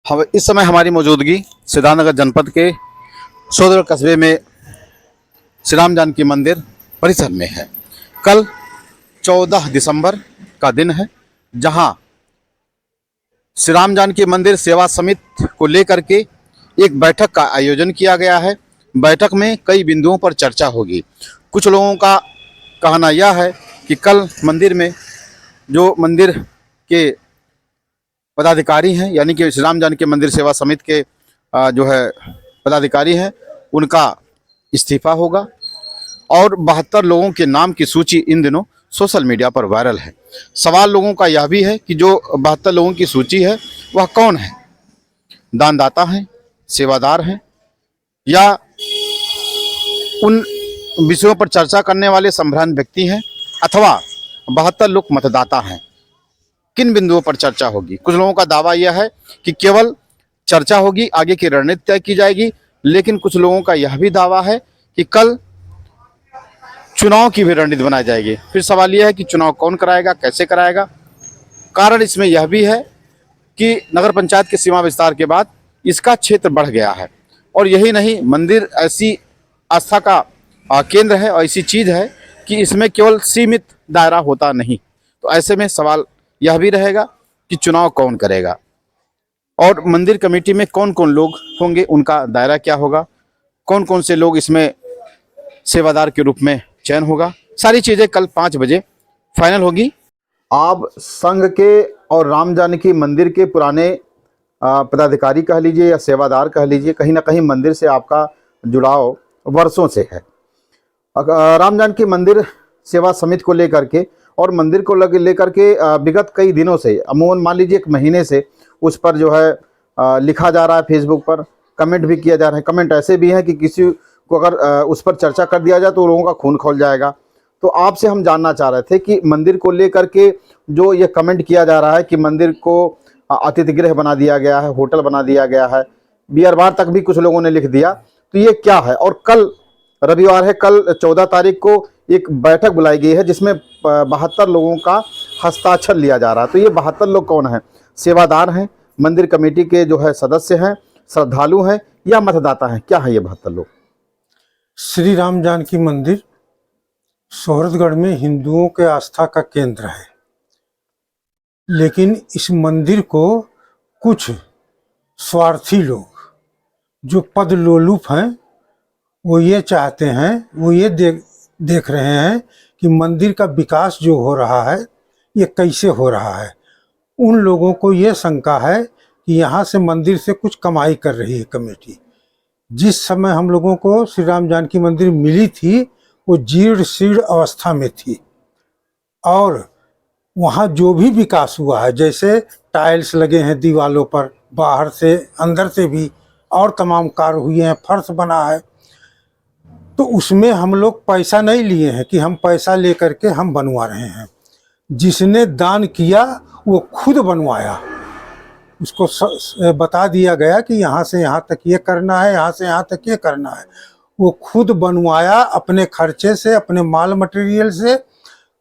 हम इस समय हमारी मौजूदगी सिद्धार्थनगर जनपद के सोदर कस्बे में श्री राम जानकी मंदिर परिसर में है। कल 14 दिसंबर का दिन है, जहां श्री राम जानकी मंदिर सेवा समिति को लेकर के एक बैठक का आयोजन किया गया है। बैठक में कई बिंदुओं पर चर्चा होगी। कुछ लोगों का कहना यह है कि कल मंदिर में जो मंदिर के पदाधिकारी हैं, यानी कि श्री राम जानकी मंदिर सेवा समिति के जो है पदाधिकारी हैं, उनका इस्तीफा होगा और 72 लोगों के नाम की सूची इन दिनों सोशल मीडिया पर वायरल है। सवाल लोगों का यह भी है कि जो 72 लोगों की सूची है वह कौन है? दानदाता हैं, सेवादार हैं, या उन विषयों पर चर्चा करने वाले संभ्रांत व्यक्ति हैं, अथवा 72 लोग मतदाता हैं? किन बिंदुओं पर चर्चा होगी? कुछ लोगों का दावा यह है कि केवल चर्चा होगी, आगे की रणनीति तय की जाएगी। लेकिन कुछ लोगों का यह भी दावा है कि कल चुनाव की भी रणनीति बनाई जाएगी। फिर सवाल यह है कि चुनाव कौन कराएगा, कैसे कराएगा? कारण इसमें यह भी है कि नगर पंचायत के सीमा विस्तार के बाद इसका क्षेत्र बढ़ गया है, और यही नहीं, मंदिर ऐसी आस्था का केंद्र है और ऐसी चीज़ है कि इसमें केवल सीमित दायरा होता नहीं। तो ऐसे में सवाल यह भी रहेगा कि चुनाव कौन करेगा, और मंदिर कमेटी में कौन कौन लोग होंगे, उनका दायरा क्या होगा, कौन कौन से लोग इसमें सेवादार के रूप में चयन होगा। सारी चीज़ें कल 5 बजे फाइनल होगी। आप संघ के और राम जानकी मंदिर के पुराने पदाधिकारी कह लीजिए या सेवादार कह लीजिए, कहीं ना कहीं मंदिर से आपका जुड़ाव वर्षों से है। राम जानकी मंदिर सेवा समिति को लेकर के और मंदिर को लेकर के विगत कई दिनों से, अमूमन मान लीजिए 1 महीने से उस पर जो है लिखा जा रहा है, फेसबुक पर कमेंट भी किया जा रहा है। कमेंट ऐसे भी हैं कि किसी को अगर उस पर चर्चा कर दिया जाए तो लोगों का खून खौल जाएगा। तो आपसे हम जानना चाह रहे थे कि मंदिर को लेकर के जो ये कमेंट किया जा रहा है कि मंदिर को अतिथि गृह बना दिया गया है, होटल बना दिया गया है, बियर बार तक भी कुछ लोगों ने लिख दिया, तो ये क्या है? और कल रविवार है, कल 14 तारीख को एक बैठक बुलाई गई है जिसमें 72 लोगों का हस्ताक्षर लिया जा रहा है। तो ये 72 लोग कौन हैं? सेवादार हैं, मंदिर कमेटी के जो है सदस्य हैं, श्रद्धालु हैं, या मतदाता हैं? क्या है ये 72 लोग? श्री राम जानकी मंदिर सोहरतगढ़ में हिंदुओं के आस्था का केंद्र है, लेकिन इस मंदिर को कुछ स्वार्थी लोग जो पद लोलुप हैं, वो ये चाहते हैं, वो ये देख रहे हैं कि मंदिर का विकास जो हो रहा है ये कैसे हो रहा है। उन लोगों को ये शंका है कि यहाँ से मंदिर से कुछ कमाई कर रही है कमेटी। जिस समय हम लोगों को श्री राम जानकी मंदिर मिली थी वो जीर्ण शीर्ण अवस्था में थी, और वहाँ जो भी विकास हुआ है, जैसे टाइल्स लगे हैं दीवालों पर, बाहर से अंदर से भी, और तमाम कार्य हुए हैं, फर्श बना है, तो उसमें हम लोग पैसा नहीं लिए हैं कि हम पैसा लेकर के हम बनवा रहे हैं। जिसने दान किया वो खुद बनवाया, उसको बता दिया गया कि यहाँ से यहाँ तक ये करना है, यहाँ से यहाँ तक ये करना है, वो खुद बनवाया अपने खर्चे से, अपने माल मटेरियल से।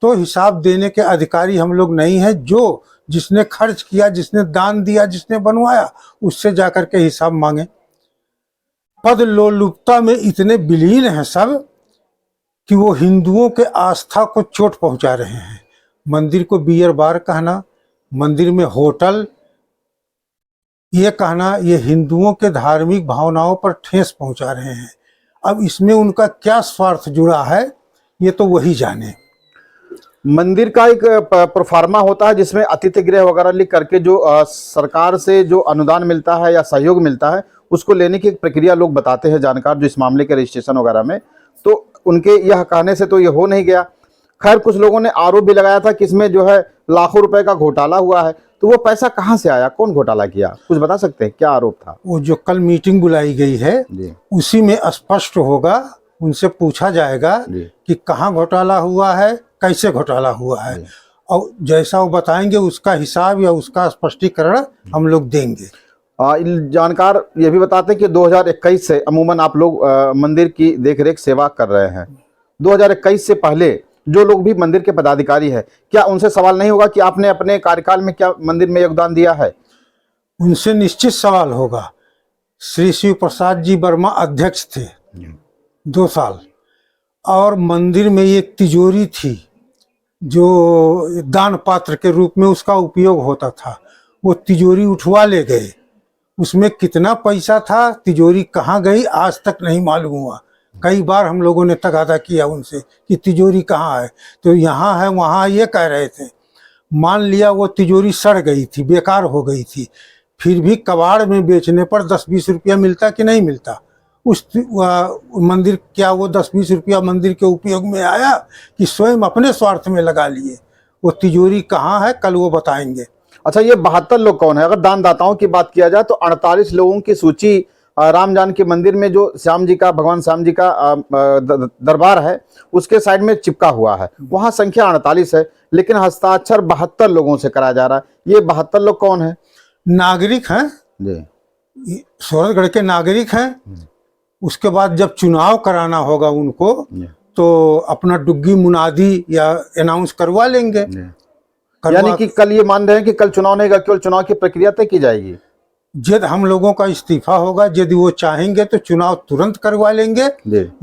तो हिसाब देने के अधिकारी हम लोग नहीं हैं। जो जिसने खर्च किया, जिसने दान दिया, जिसने बनवाया, उससे जाकर के हिसाब मांगे। पद लोलुपता में इतने विलीन हैं सब कि वो हिंदुओं के आस्था को चोट पहुंचा रहे हैं। मंदिर को बियर बार कहना, मंदिर में होटल ये कहना, ये हिंदुओं के धार्मिक भावनाओं पर ठेस पहुंचा रहे हैं। अब इसमें उनका क्या स्वार्थ जुड़ा है ये तो वही जाने। मंदिर का एक प्रोफार्मा होता है जिसमें अतिथि गृह वगैरह लिख करके जो सरकार से जो अनुदान मिलता है या सहयोग मिलता है उसको लेने की एक प्रक्रिया लोग बताते हैं, जानकार जो इस मामले के रजिस्ट्रेशन वगैरह में। तो उनके यह कहने से तो ये हो नहीं गया। खैर, कुछ लोगों ने आरोप भी लगाया था कि इसमें जो है लाखों रुपए का घोटाला हुआ है। तो वो पैसा कहाँ से आया, कौन घोटाला किया, कुछ बता सकते हैं? क्या आरोप था? वो जो कल मीटिंग बुलाई गई है उसी में स्पष्ट होगा, उनसे पूछा जाएगा कि कहाँ घोटाला हुआ है, कैसे घोटाला हुआ है, और जैसा वो बताएंगे उसका हिसाब या उसका स्पष्टीकरण हम लोग देंगे। जानकार ये भी बताते हैं कि 2021 से अमूमन आप लोग मंदिर की देखरेख सेवा कर रहे हैं। 2021 से पहले जो लोग भी मंदिर के पदाधिकारी हैं, क्या उनसे सवाल नहीं होगा कि आपने अपने कार्यकाल में क्या मंदिर में योगदान दिया है? उनसे निश्चित सवाल होगा। श्री शिव प्रसाद जी वर्मा अध्यक्ष थे 2 साल, और मंदिर में एक तिजोरी थी जो दान पात्र के रूप में उसका उपयोग होता था, वो तिजोरी उठवा ले गए। उसमें कितना पैसा था, तिजोरी कहाँ गई, आज तक नहीं मालूम हुआ। कई बार हम लोगों ने तगादा किया उनसे कि तिजोरी कहाँ है, तो यहाँ है वहाँ ये कह रहे थे। मान लिया वो तिजोरी सड़ गई थी, बेकार हो गई थी, फिर भी कबाड़ में बेचने पर 10-20 रुपया मिलता कि नहीं मिलता? उस मंदिर, क्या वो 10-20 रुपया मंदिर के उपयोग में आया कि स्वयं अपने स्वार्थ में लगा लिए? वो तिजोरी कहाँ है, कल वो बताएंगे। अच्छा, ये 72 लोग कौन है? अगर दानदाताओं की बात किया जाए तो 48 लोगों की सूची राम जानकी मंदिर में जो श्याम जी का, भगवान श्याम जी का दरबार है उसके साइड में चिपका हुआ है, वहां संख्या 48 है, लेकिन हस्ताक्षर 72 लोगों से कराया जा रहा है। ये 72 लोग कौन है? नागरिक हैं जी, सूरतगढ़ के नागरिक हैं। उसके बाद जब चुनाव कराना होगा उनको तो अपना डुग्गी मुनादी या अनाउंस करवा लेंगे। यानी कि कल ये मान रहे हैं कि कल चुनाव नहीं होगा, केवल चुनाव की प्रक्रिया तय की जाएगी। जब हम लोगों का इस्तीफा होगा, यदि वो चाहेंगे तो चुनाव तुरंत करवा लेंगे,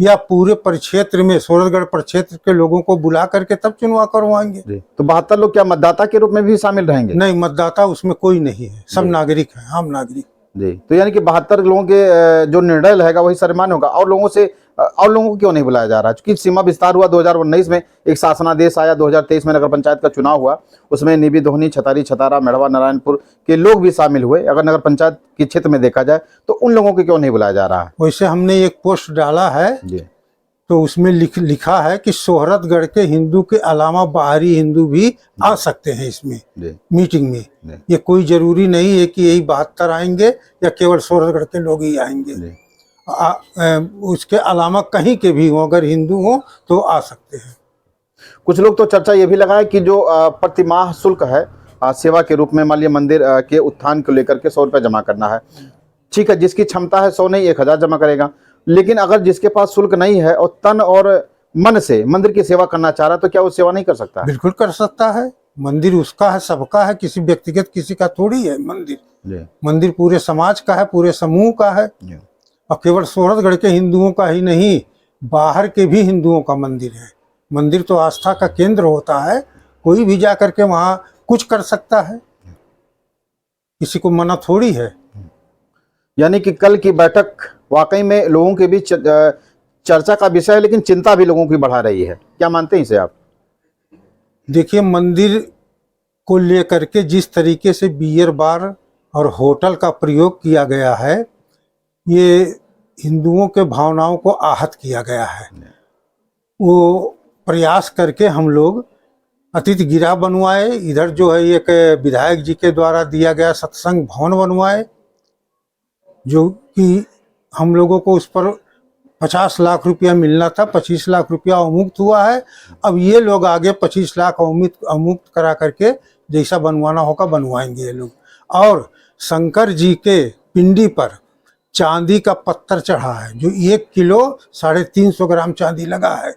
या पूरे परिक्षेत्र में, सूरतगढ़ परिक्षेत्र के लोगों को बुला करके तब चुनाव करवाएंगे। तो 72 लोग क्या मतदाता के रूप में भी शामिल रहेंगे? नहीं, मतदाता उसमें कोई नहीं है, सब नागरिक हैं, आम नागरिक। जी, तो यानी कि 72 लोगों के जो निर्णय रहेगा वही सर्वमान्य होगा। और लोगों को क्यों नहीं बुलाया जा रहा है? क्योंकि सीमा विस्तार हुआ 2019 में, एक शासनादेश आया 2023 में, नगर पंचायत का चुनाव हुआ, उसमें निबी, दोहनी, छतारी, छतारा, मेड़वा, नारायणपुर के लोग भी शामिल हुए। अगर नगर पंचायत के क्षेत्र में देखा जाए तो उन लोगों को क्यों नहीं बुलाया जा रहा है? वैसे हमने एक पोस्ट डाला है जी, तो उसमें लिखा है कि सोहरतगढ़ के हिंदू के अलावा बाहरी हिंदू भी आ सकते हैं इसमें मीटिंग में। ये कोई जरूरी नहीं है कि यही 72 आएंगे या केवल सोहरतगढ़ के लोग ही आएंगे। उसके अलावा कहीं के भी हो, अगर हिंदू हो तो आ सकते हैं। कुछ लोग तो चर्चा ये भी लगाए कि जो प्रतिमाह शुल्क है सेवा के रूप में, मान लिया मंदिर के उत्थान को लेकर के 100 रुपये जमा करना है, ठीक है, जिसकी क्षमता है 100 नहीं 1000 जमा करेगा, लेकिन अगर जिसके पास शुल्क नहीं है और तन और मन से मंदिर की सेवा करना चाह रहा है तो क्या वो सेवा नहीं कर सकता? बिल्कुल कर सकता है। मंदिर उसका है, सबका है, किसी व्यक्तिगत किसी का थोड़ी है। मंदिर पूरे समाज का है, पूरे समूह का है, और केवल सूरतगढ़ के हिंदुओं का ही नहीं, बाहर के भी हिंदुओं का मंदिर है। मंदिर तो आस्था का केंद्र होता है, कोई भी जा करके वहाँ कुछ कर सकता है, किसी को मना थोड़ी है। यानी कि कल की बैठक वाकई में लोगों के बीच चर्चा का विषय है, लेकिन चिंता भी लोगों की बढ़ा रही है। क्या मानते हैं इसे आप? देखिए, मंदिर को लेकर के जिस तरीके से बियर बार और होटल का प्रयोग किया गया है, ये हिंदुओं के भावनाओं को आहत किया गया है। वो प्रयास करके हम लोग अतिथि गृह बनवाए, इधर जो है एक विधायक जी के द्वारा दिया गया सत्संग भवन बनवाए, जो कि हम लोगों को उस पर 50 लाख रुपया मिलना था, 25 लाख रुपया अवमुक्त हुआ है। अब ये लोग आगे 25 लाख अवमुक्त करा करके जैसा बनवाना होगा बनवाएंगे ये लोग। और शंकर जी के पिंडी पर चांदी का पत्थर चढ़ा है, जो 1 किलो 350 ग्राम चांदी लगा है।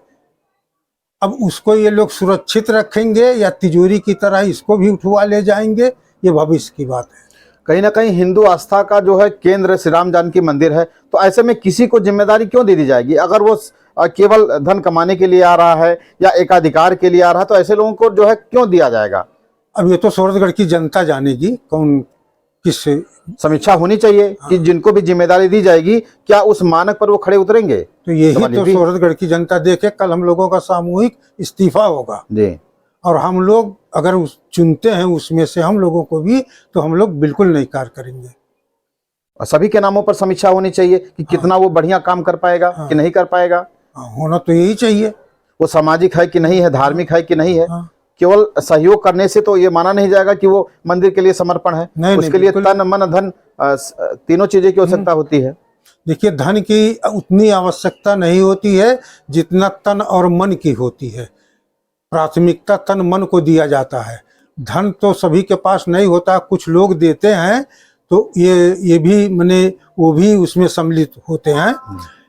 अब उसको ये लोग सुरक्षित रखेंगे या तिजोरी की तरह इसको भी उठवा ले जाएंगे, ये भविष्य की बात है। कहीं ना कहीं हिंदू आस्था का जो है केंद्र श्री राम जानकी मंदिर है, तो ऐसे में किसी को जिम्मेदारी क्यों दे दी जाएगी? अगर वो केवल धन कमाने के लिए आ रहा है या एकाधिकार के लिए आ रहा है, तो ऐसे लोगों को जो है क्यों दिया जाएगा? अब ये तो सूरतगढ़ की जनता जानेगी कौन किस। समीक्षा होनी चाहिए कि जिनको भी जिम्मेदारी दी जाएगी क्या उस मानक पर वो खड़े उतरेंगे। तो यही तो सूरतगढ़ की जनता देखे। कल हम लोगों का सामूहिक इस्तीफा होगा जी, और हम लोग अगर चुनते हैं उसमें से हम लोगों को भी, तो हम लोग बिल्कुल नहीं कार्य करेंगे। सभी के नामों पर समीक्षा होनी चाहिए कि कितना वो बढ़िया काम कर पाएगा कि नहीं कर पाएगा। होना तो यही चाहिए। वो सामाजिक है कि नहीं है, धार्मिक है कि नहीं है। केवल सहयोग करने से तो ये माना नहीं जाएगा कि वो मंदिर के लिए समर्पण है। नहीं, उसके लिए तन मन धन तीनों चीजें की आवश्यकता होती है। देखिए, धन की उतनी आवश्यकता नहीं होती है जितना तन और मन की होती है। प्राथमिकता तन मन को दिया जाता है। धन तो सभी के पास नहीं होता, कुछ लोग देते हैं तो ये भी माने वो भी उसमें सम्मिलित होते हैं।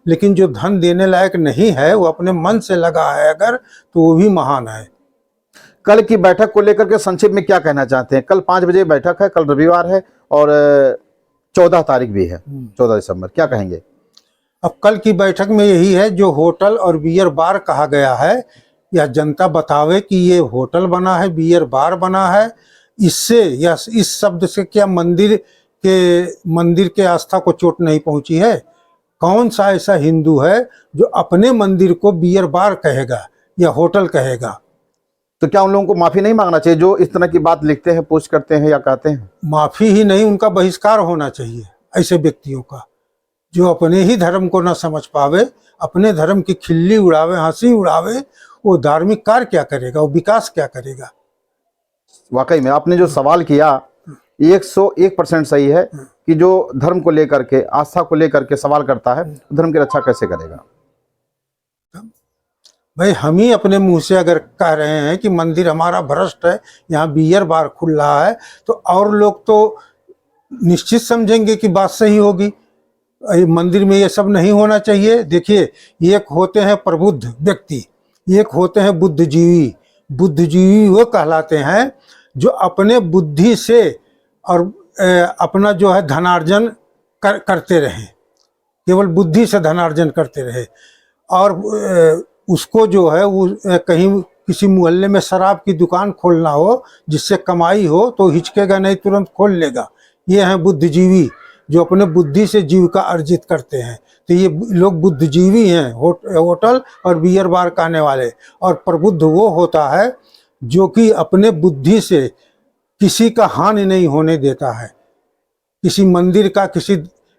लेकिन जो धन देने लायक नहीं है, वो अपने मन से लगा है अगर, तो वो भी महान है। कल की बैठक को लेकर के संक्षिप्त में क्या कहना चाहते हैं? कल 5 बजे बैठक है, कल रविवार है और 14 तारीख भी है, 14 दिसंबर, क्या कहेंगे? अब कल की बैठक में यही है, जो होटल और बियर बार कहा गया है, या जनता बतावे कि ये होटल बना है, बियर बार बना है। इससे या इस शब्द से क्या मंदिर के आस्था को चोट नहीं पहुंची है? कौन सा ऐसा हिंदू है जो अपने मंदिर को बियर बार कहेगा या होटल कहेगा? तो क्या उन लोगों को माफी नहीं मांगना चाहिए जो इस तरह की बात लिखते हैं, पोस्ट करते हैं या कहते हैं? माफी ही नहीं, उनका बहिष्कार होना चाहिए ऐसे व्यक्तियों का, जो अपने ही धर्म को ना समझ पावे, अपने धर्म की खिल्ली उड़ावे, हंसी उड़ावे। वो धार्मिक कार्य क्या करेगा, वो विकास क्या करेगा? वाकई में आपने जो सवाल किया 101% सही है कि जो धर्म को लेकर के, आस्था को लेकर के सवाल करता है, धर्म की रक्षा कैसे करेगा? भाई हम ही अपने मुंह से अगर कह रहे हैं कि मंदिर हमारा भ्रष्ट है, यहाँ बियर बार खुल रहा है, तो और लोग तो निश्चित समझेंगे कि बात सही होगी। मंदिर में ये सब नहीं होना चाहिए। देखिए, एक होते हैं प्रबुद्ध व्यक्ति, एक होते हैं बुद्धिजीवी। बुद्धिजीवी वो कहलाते हैं जो अपने बुद्धि से और अपना जो है धनार्जन करते रहे, केवल बुद्धि से धनार्जन करते रहे। और उसको जो है वो कहीं किसी मोहल्ले में शराब की दुकान खोलना हो जिससे कमाई हो तो हिचकेगा नहीं, तुरंत खोल लेगा। ये हैं बुद्धिजीवी, जो अपने बुद्धि से जीविका अर्जित करते हैं। तो ये लोग बुद्धिजीवी हैं, होटल और बियर बार कहने वाले। और प्रबुद्ध वो होता है जो कि अपने बुद्धि से किसी का हानि नहीं होने देता है, किसी मंदिर का, किसी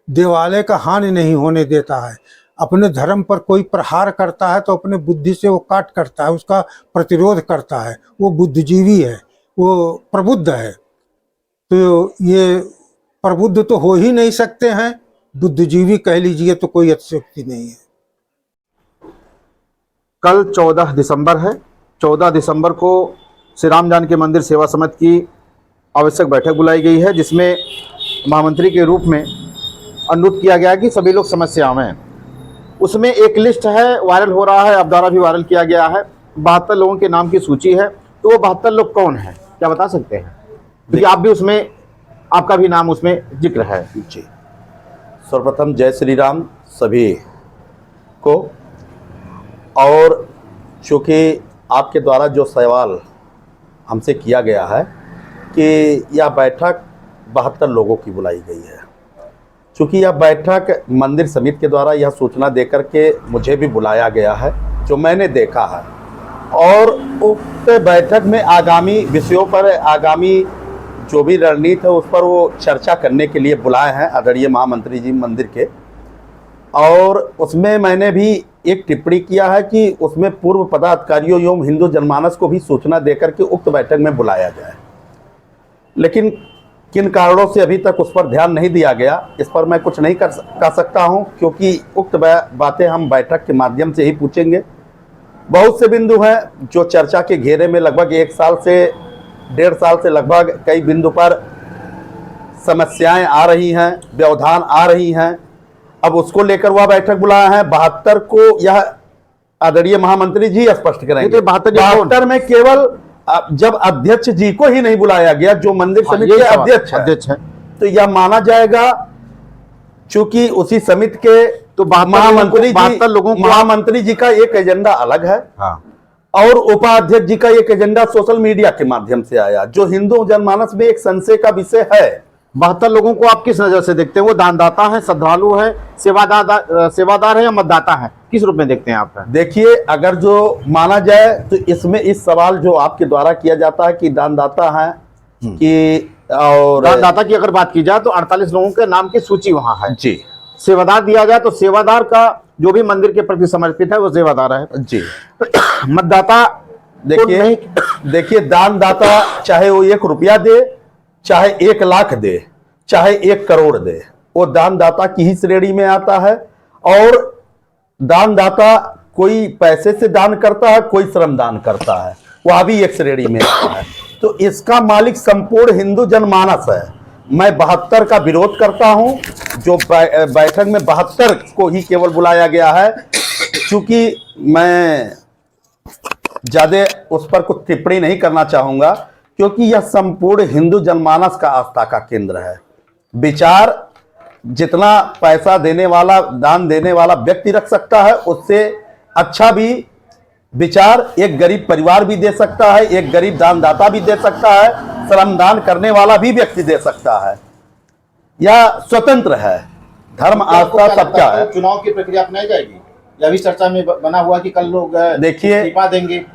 देवालय का हानि नहीं होने देता है। अपने धर्म पर कोई प्रहार करता है तो अपने बुद्धि से वो काट करता है, उसका प्रतिरोध करता है। वो बुद्धिजीवी है, वो प्रबुद्ध है। तो ये प्रबुद्ध तो हो ही नहीं सकते हैं, बुद्धिजीवी कह लीजिए तो कोई अतिशयोक्ति नहीं है। कल 14 दिसंबर है। 14 दिसंबर को श्री राम जानकी मंदिर सेवा समिति की आवश्यक बैठक बुलाई गई है, जिसमें महामंत्री के रूप में अनुरोध किया गया कि सभी लोग समझ से आवें। उसमें एक लिस्ट है, वायरल हो रहा है, आप द्वारा भी वायरल किया गया है। 72 लोगों के नाम की सूची है। तो वो 72 लोग कौन है, क्या बता सकते हैं? क्योंकि आप भी उसमें, आपका भी नाम उसमें जिक्र है। जी, सर्वप्रथम जय श्री राम सभी को। और चूँकि आपके द्वारा जो सवाल हमसे किया गया है कि यह बैठक 72 लोगों की बुलाई गई है, चूँकि यह बैठक मंदिर समिति के द्वारा यह सूचना देकर के मुझे भी बुलाया गया है, जो मैंने देखा है। और उक्त बैठक में आगामी विषयों पर, आगामी जो भी रणनीति है उस पर वो चर्चा करने के लिए बुलाए हैं आदरणीय महामंत्री जी मंदिर के। और उसमें मैंने भी एक टिप्पणी किया है कि उसमें पूर्व पदाधिकारियों एवं हिंदू जनमानस को भी सूचना देकर के उक्त बैठक में बुलाया जाए। लेकिन किन कारणों से अभी तक उस पर ध्यान नहीं दिया गया, इस पर मैं कुछ नहीं कर सकता हूं, क्योंकि उक्त बातें हम बैठक के माध्यम से ही पूछेंगे। बहुत से बिंदु हैं जो चर्चा के घेरे में लगभग 1 साल से 1.5 साल से लगभग कई बिंदु पर समस्याएं आ रही हैं, व्यवधान आ रही हैं। अब उसको लेकर वह बैठक बुलाया है। 72 को यह आदरणीय महामंत्री जी स्पष्ट करेंगे। 72 में केवल जब अध्यक्ष जी को ही नहीं बुलाया गया, जो मंदिर समिति के अध्यक्ष है, तो यह माना जाएगा चूंकि उसी समिति के तो महामंत्री जी का एक एजेंडा अलग है। हाँ। और उपाध्यक्ष जी का एक एजेंडा सोशल मीडिया के माध्यम से आया, जो हिंदू जनमानस में एक संशय का विषय है। 72 लोगों को आप किस नजर से देखते हैं? वो दानदाता है, श्रद्धालु है, सेवादार है या मतदाता है? किस रूप में देखते हैं आप? देखिए, अगर जो माना जाए तो इसमें इस सवाल जो आपके द्वारा किया जाता है कि दानदाता है कि, और दानदाता की अगर बात की जाए तो 48 लोगों के नाम की सूची वहां है जी। सेवादार दिया जाए तो सेवादार का जो भी मंदिर के प्रति समर्पित है वो सेवादार है जी। मतदाता देखिए दानदाता चाहे वो 1 रुपया दे, चाहे 1 लाख दे, चाहे 1 करोड़ दे, वो दानदाता की ही श्रेणी में आता है। और दानदाता कोई पैसे से दान करता है, कोई श्रम दान करता है, वह भी एक श्रेणी में आता है। तो इसका मालिक संपूर्ण हिंदू जनमानस है। मैं 72 का विरोध करता हूं, जो बैठक में 72 को ही केवल बुलाया गया है। चूंकि मैं ज़्यादा उस पर कुछ टिप्पणी नहीं करना चाहूँगा, क्योंकि यह संपूर्ण हिंदू जनमानस का आस्था का केंद्र है। विचार जितना पैसा देने वाला, दान देने वाला व्यक्ति रख सकता है, उससे अच्छा भी विचार एक गरीब परिवार भी दे सकता है, एक गरीब दानदाता भी दे सकता है, श्रमदान करने वाला भी व्यक्ति दे सकता है। यह स्वतंत्र है, धर्म आस्था सबका है। चुनाव की प्रक्रिया अपनाई जाएगी, यह भी चर्चा में बना हुआ कि कल लोग देखिए इस्तीफा देंगे।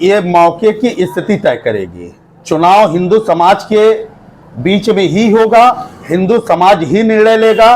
ये मौके की स्थिति तय करेगी। चुनाव हिंदू समाज के बीच में ही होगा, हिंदू समाज ही निर्णय लेगा।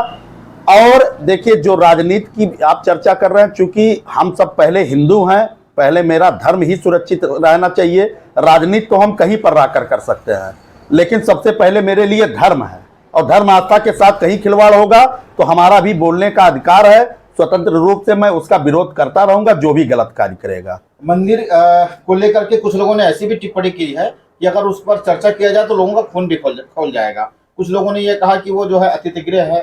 और देखिए, जो राजनीति की आप चर्चा कर रहे हैं, चूंकि हम सब पहले हिंदू हैं, पहले मेरा धर्म ही सुरक्षित रहना चाहिए। राजनीति तो हम कहीं पर रहकर कर सकते हैं, लेकिन सबसे पहले मेरे लिए धर्म है, और धर्म आस्था के साथ कहीं खिलवाड़ होगा तो हमारा भी बोलने का अधिकार है। स्वतंत्र रूप से मैं उसका विरोध करता रहूंगा, जो भी गलत कार्य करेगा। मंदिर को लेकर के कुछ लोगों ने ऐसी भी टिप्पणी की है कि अगर उस पर चर्चा किया जाए तो लोगों का खून भी खोल जाएगा। कुछ लोगों ने यह कहा कि वो जो है अतिथि गृह है,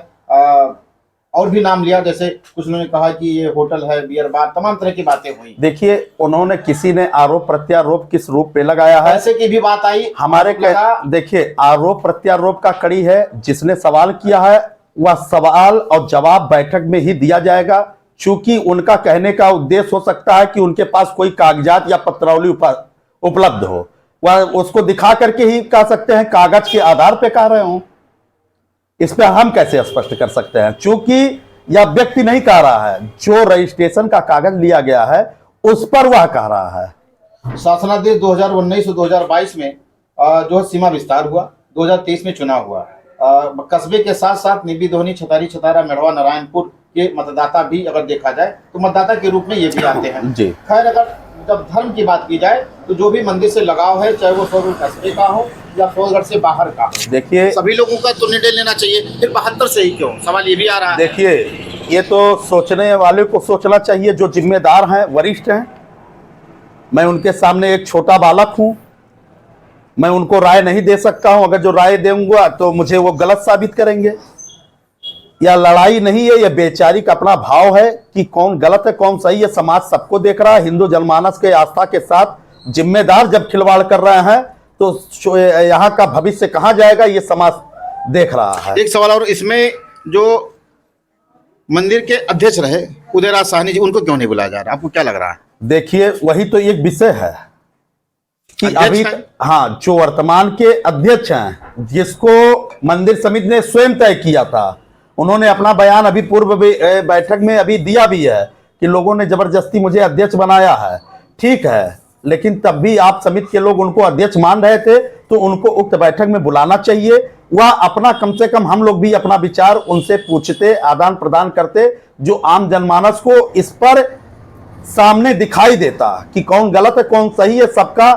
और भी नाम लिया, जैसे कुछ लोगों ने कहा कि ये होटल है, बियर बार, तमाम तरह की बातें हुई। देखिए, उन्होंने किसी ने आरोप प्रत्यारोप किस रूप पे लगाया है, ऐसे की भी बात आई हमारे देखिए, आरोप प्रत्यारोप का कड़ी है। जिसने सवाल किया है वह सवाल और जवाब बैठक में ही दिया जाएगा, चूंकि उनका कहने का उद्देश्य हो सकता है कि उनके पास कोई कागजात या पत्रावली उपलब्ध हो, वह उसको दिखा करके ही कह सकते हैं, कागज के आधार पे कह रहे हो। इस पे हम कैसे स्पष्ट कर सकते हैं, चूंकि यह व्यक्ति नहीं कह रहा है, जो रजिस्ट्रेशन का कागज लिया गया है उस पर वह कह रहा है। शासनादेश 2019 और 2022 में जो है सीमा विस्तार हुआ, 2023 में चुनाव हुआ। कस्बे के साथ साथ निबी, दोहनी, छतारी, छतारा, मेढ़वा, नारायणपुर के मतदाता भी अगर देखा जाए तो मतदाता के रूप में ये भी आते हैं जी। खैर, अगर जब धर्म की बात की जाए तो जो भी मंदिर से लगाव है, चाहे वो सोलगढ़ कस्बे का हो या सोलगढ़ से बाहर का हो, देखिए, सभी लोगों का तो निर्णय लेना चाहिए। फिर 72 से ही क्यों, सवाल ये भी आ रहा है। देखिए, ये तो सोचने वाले को सोचना चाहिए, जो जिम्मेदार हैं, वरिष्ठ हैं। मैं उनके सामने एक छोटा बालक हूं, मैं उनको राय नहीं दे सकता हूं। अगर जो राय दूंगा तो मुझे वो गलत साबित करेंगे। यह लड़ाई नहीं है, यह बेचारिक अपना भाव है कि कौन गलत है कौन सही है। समाज सबको देख रहा है। हिंदू जनमानस के आस्था के साथ जिम्मेदार जब खिलवाड़ कर रहे हैं तो यहाँ का भविष्य कहाँ जाएगा, ये समाज देख रहा है। एक सवाल और, इसमें जो मंदिर के अध्यक्ष रहे उदयराज साहनी जी, उनको क्यों नहीं बुलाया जा रहा, आपको क्या लग रहा है? देखिए, वही तो एक विषय है कि अभी हाँ, जो वर्तमान के अध्यक्ष हैं, जिसको मंदिर समिति ने स्वयं तय किया था, उन्होंने अपना बयान अभी पूर्व बैठक में अभी दिया भी है कि लोगों ने जबरदस्ती मुझे अध्यक्ष बनाया है। ठीक है, लेकिन तब भी आप समिति के लोग उनको अध्यक्ष मान रहे थे, तो उनको उक्त बैठक में बुलाना चाहिए। वह अपना, कम से कम हम लोग भी अपना विचार उनसे पूछते, आदान प्रदान करते, जो आम जनमानस को इस पर सामने दिखाई देता कि कौन गलत है कौन सही है, सबका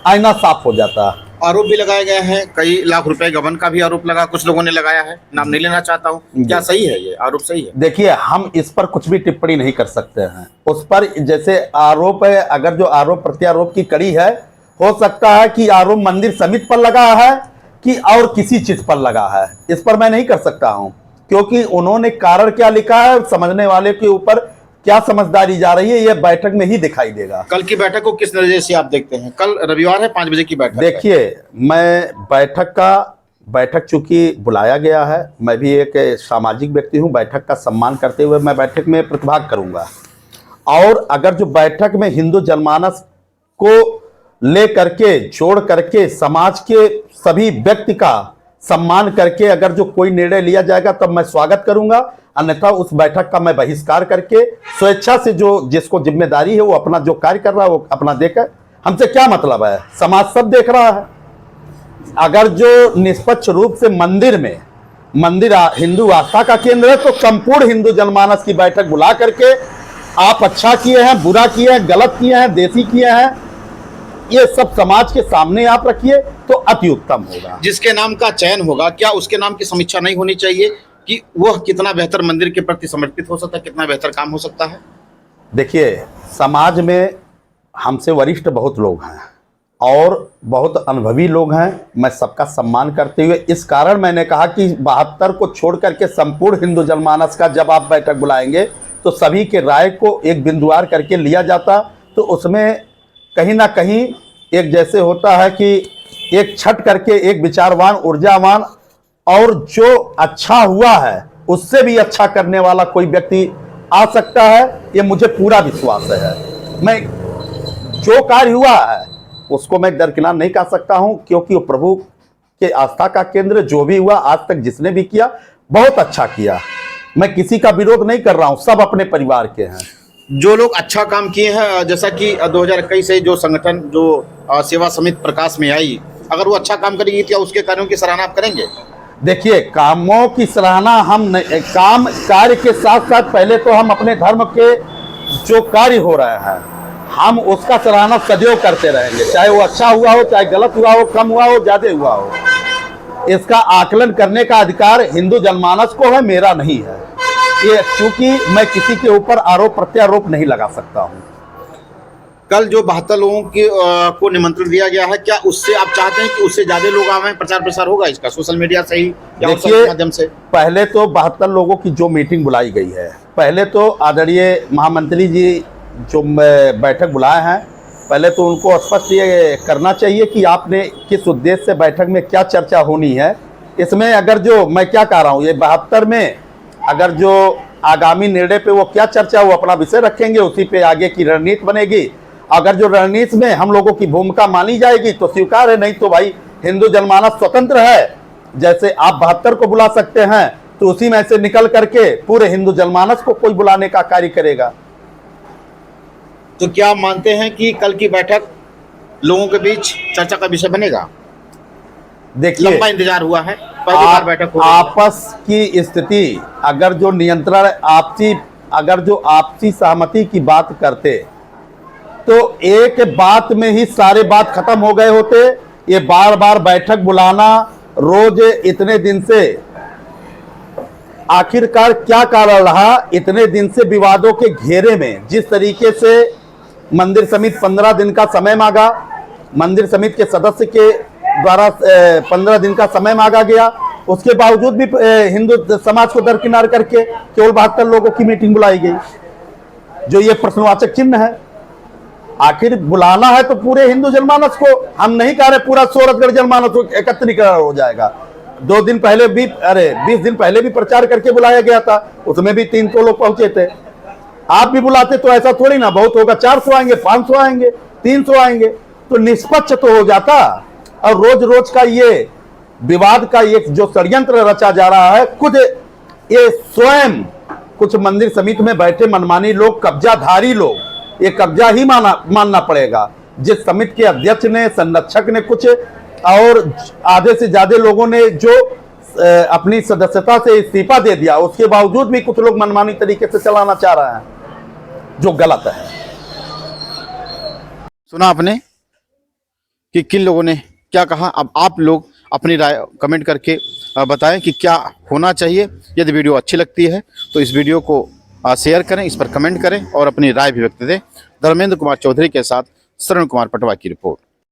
आईना साफ हो जाता। आरोप भी लगाए गए हैं, कई लाख रुपए गबन का भी आरोप लगा, कुछ लोगों ने लगाया है, नाम नहीं लेना चाहता हूं। क्या सही है ये आरोप, सही है? देखिए, हम इस पर कुछ भी टिप्पणी नहीं कर सकते हैं। उस पर जैसे आरोप है, अगर जो आरोप प्रत्यारोप की कड़ी है, हो सकता है कि आरोप मंदिर समिति पर लगा है कि और किसी चीज पर लगा है, इस पर मैं नहीं कर सकता हूं, क्योंकि उन्होंने कारण क्या लिखा है, समझने वाले के ऊपर क्या समझदारी जा रही है, यह बैठक में ही दिखाई देगा। कल की बैठक को किस नजरिए से आप देखते हैं? कल रविवार है, 5 बजे की बैठक। देखिए, मैं बैठक चूंकि बुलाया गया है, मैं भी एक सामाजिक व्यक्ति हूं, बैठक का सम्मान करते हुए मैं बैठक में प्रतिभाग करूंगा। और अगर जो बैठक में हिंदू जनमानस को ले करके, जोड़ करके, समाज के सभी व्यक्ति का सम्मान करके अगर जो कोई निर्णय लिया जाएगा, तब मैं स्वागत करूंगा। अन्यथा उस बैठक का मैं बहिष्कार करके स्वेच्छा से, जो जिसको जिम्मेदारी है वो अपना जो कार्य कर रहा है वो अपना देकर, हमसे क्या मतलब है, समाज सब देख रहा है। अगर जो निष्पक्ष रूप से मंदिर हिंदू आस्था का केंद्र है, तो संपूर्ण हिंदू जनमानस की बैठक बुला करके आप अच्छा किए हैं, बुरा किए हैं, गलत किए हैं, देसी किए हैं, ये सब समाज के सामने आप रखिए तो अति उत्तम होगा। जिसके नाम का चयन होगा, क्या उसके नाम की समीक्षा नहीं होनी चाहिए कि वह कितना बेहतर मंदिर के प्रति समर्पित हो सकता है, कितना बेहतर काम हो सकता है? देखिए, समाज में हमसे वरिष्ठ बहुत लोग हैं और बहुत अनुभवी लोग हैं। मैं सबका सम्मान करते हुए इस कारण मैंने कहा कि 72 को छोड़ करके संपूर्ण हिंदू जनमानस का जब आप बैठक बुलाएंगे तो सभी के राय को एक बिंदुवार करके लिया जाता, तो उसमें कहीं ना कहीं एक जैसे होता है कि एक छट करके एक विचारवान, ऊर्जावान और जो अच्छा हुआ है उससे भी अच्छा करने वाला कोई व्यक्ति आ सकता है, ये मुझे पूरा विश्वास है। मैं जो कार्य हुआ है उसको मैं दरकिनार नहीं कर सकता हूं, क्योंकि वो प्रभु के आस्था का केंद्र जो भी हुआ आज तक जिसने भी किया बहुत अच्छा किया। मैं किसी का विरोध नहीं कर रहा हूं, सब अपने परिवार के हैं। जो लोग अच्छा काम किए हैं, जैसा कि 2021 से जो संगठन जो सेवा समिति प्रकाश में आई, अगर वो अच्छा काम करेगी क्या उसके कार्यों की सराहना आप करेंगे? देखिए, कामों की सराहना हम नहीं, काम कार्य के साथ साथ पहले तो हम अपने धर्म के जो कार्य हो रहे हैं हम उसका सराहना सदैव करते रहेंगे, चाहे वो अच्छा हुआ हो, चाहे गलत हुआ हो, कम हुआ हो, ज्यादा हुआ हो। इसका आकलन करने का अधिकार हिंदू जनमानस को है, मेरा नहीं है। ये चूंकि मैं किसी के ऊपर आरोप प्रत्यारोप नहीं लगा सकता हूं। कल जो 72 लोगों की को निमंत्रण दिया गया है, क्या उससे आप चाहते हैं कि उससे ज्यादा लोग आए? प्रचार प्रसार होगा इसका सोशल मीडिया से ही या उसके देखिए, माध्यम से? पहले तो 72 लोगों की जो मीटिंग बुलाई गई है, पहले तो आदरणीय महामंत्री जी जो बैठक बुलाए हैं, पहले तो उनको स्पष्ट ये करना चाहिए कि आपने किस उद्देश्य से बैठक में क्या चर्चा होनी है। इसमें अगर जो मैं क्या कह रहा हूँ, ये 72 में अगर जो आगामी निर्णय पे वो क्या चर्चा वो अपना विषय रखेंगे, उसी पे आगे की रणनीति बनेगी। अगर जो रणनीति में हम लोगों की भूमिका मानी जाएगी तो स्वीकार है, नहीं तो भाई हिंदू जनमानस स्वतंत्र है। जैसे आप 72 को बुला सकते हैं तो उसी में से निकल करके पूरे हिंदू जनमानस को कोई बुलाने का कार्य करेगा। तो क्या आप मानते हैं कि कल की बैठक लोगों के बीच चर्चा का विषय बनेगा? देखिए, लंबा इंतजार हुआ है, पहली बार बैठक हो रही है। आपस की स्थिति अगर जो नियंत्रण अगर जो आपसी सहमति की बात करते तो एक बात में ही सारे बात खत्म हो गए होते। ये बार बार बैठक बुलाना रोज इतने दिन से, आखिरकार क्या कारण रहा इतने दिन से विवादों के घेरे में? जिस तरीके से मंदिर समिति 15 दिन का समय मांगा, मंदिर समिति के सदस्य के द्वारा 15 दिन का समय मांगा गया, उसके बावजूद भी हिंदू समाज को दरकिनार करके केवल 72 लोगों की मीटिंग बुलाई गई, जो ये प्रश्नवाचक चिन्ह है। आखिर बुलाना है तो पूरे हिंदू जनमानस को, हम नहीं कह रहे पूरा सूरतगढ़ जनमानस को एकत्रीकरण हो जाएगा। 2 दिन पहले भी 20 दिन पहले भी प्रचार करके बुलाया गया था, उसमें भी 300 लोग पहुंचे थे। आप भी बुलाते तो ऐसा थोड़ी ना बहुत होगा, 400 आएंगे, 500 आएंगे, 300 आएंगे, तो निष्पक्ष तो हो जाता। और रोज रोज का ये विवाद का एक जो षड्यंत्र रचा जा रहा है, खुद ये स्वयं कुछ मंदिर समिति में बैठे मनमानी लोग, कब्जाधारी लोग, ये कब्जा ही मानना पड़ेगा। जिस समिति के अध्यक्ष ने, संरक्षक ने कुछ और आधे से ज्यादा लोगों ने जो अपनी सदस्यता से इस्तीफा दे दिया, उसके बावजूद भी कुछ लोग मनमानी तरीके से चलाना चाह रहे हैं, जो गलत है। सुना आपने कि किन लोगों ने क्या कहा। अब आप लोग अपनी राय कमेंट करके बताएं कि क्या होना चाहिए। यदि वीडियो अच्छी लगती है तो इस वीडियो को शेयर करें, इस पर कमेंट करें और अपनी राय भी व्यक्त दें। धर्मेंद्र कुमार चौधरी के साथ शरण कुमार पटवा की रिपोर्ट।